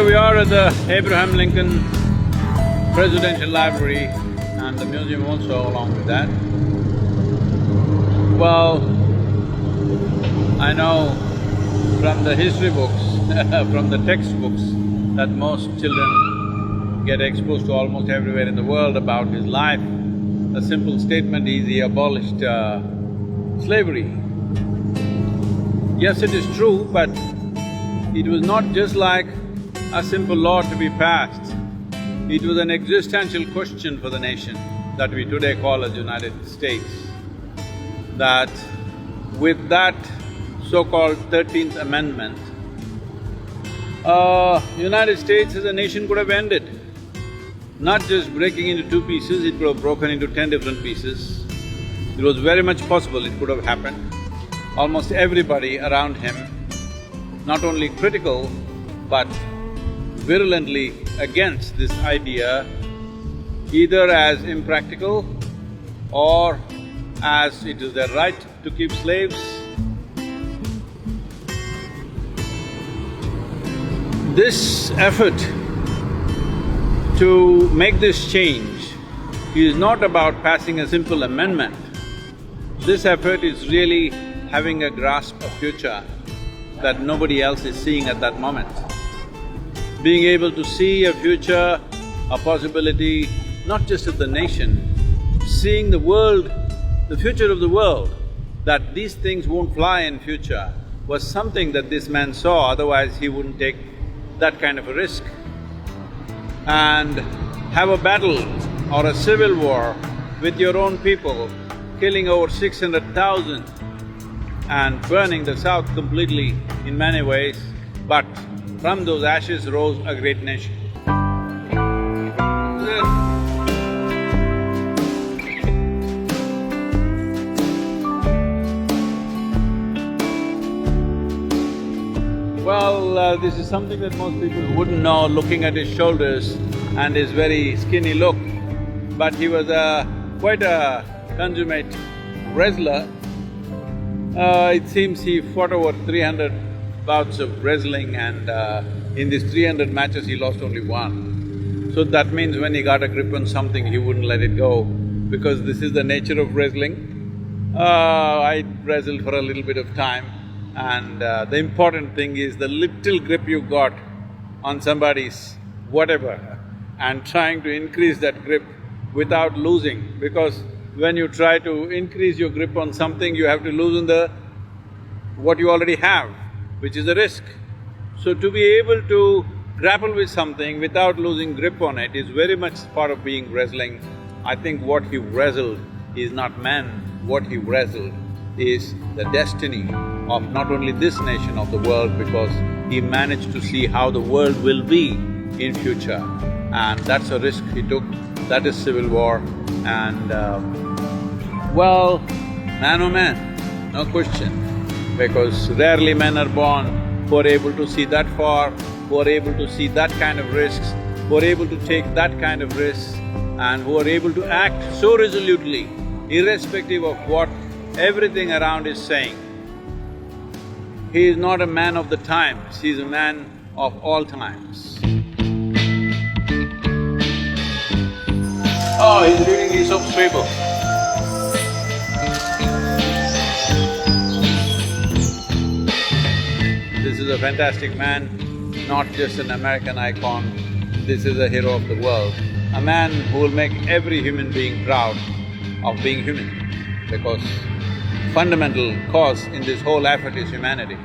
Here we are at the Abraham Lincoln Presidential Library and the museum also along with that. Well, I know from the history books, from the textbooks, that most children get exposed to almost everywhere in the world about his life. A simple statement is he abolished slavery. Yes, it is true, but it was not just like a simple law to be passed. It was an existential question for the nation that we today call as United States. That with that so-called 13th Amendment, United States as a nation could have ended. Not just breaking into two pieces, it could have broken into 10 different pieces. It was very much possible it could have happened. Almost everybody around him, not only critical, but virulently against this idea, either as impractical or as it is their right to keep slaves. This effort to make this change is not about passing a simple amendment. This effort is really having a grasp of future that nobody else is seeing at that moment. Being able to see a future, a possibility, not just of the nation, seeing the world, the future of the world, that these things won't fly in future, was something that this man saw, otherwise he wouldn't take that kind of a risk. And have a battle or a civil war with your own people, killing over 600,000 and burning the South completely in many ways, but from those ashes rose a great nation. Well, this is something that most people wouldn't know looking at his shoulders and his very skinny look, but he was quite a consummate wrestler. It seems he fought over 300 bouts of wrestling and in these 300 matches he lost only one. So that means when he got a grip on something, he wouldn't let it go, because this is the nature of wrestling. I wrestled for a little bit of time, and the important thing is the little grip you got on somebody's whatever and trying to increase that grip without losing, because when you try to increase your grip on something, you have to loosen what you already have, which is a risk. So to be able to grapple with something without losing grip on it is very much part of being wrestling. I think what he wrestled is not man, what he wrestled is the destiny of not only this nation, of the world, because he managed to see how the world will be in future. And that's a risk he took, that is civil war. And well, man oh man, no question, because rarely men are born who are able to see that far, who are able to see that kind of risks, who are able to take that kind of risks, and who are able to act so resolutely, irrespective of what everything around is saying. He is not a man of the times, he is a man of all times. Oh, he's reading Aesop's fable. This is a fantastic man, not just an American icon, this is a hero of the world. A man who will make every human being proud of being human, because fundamental cause in this whole effort is humanity.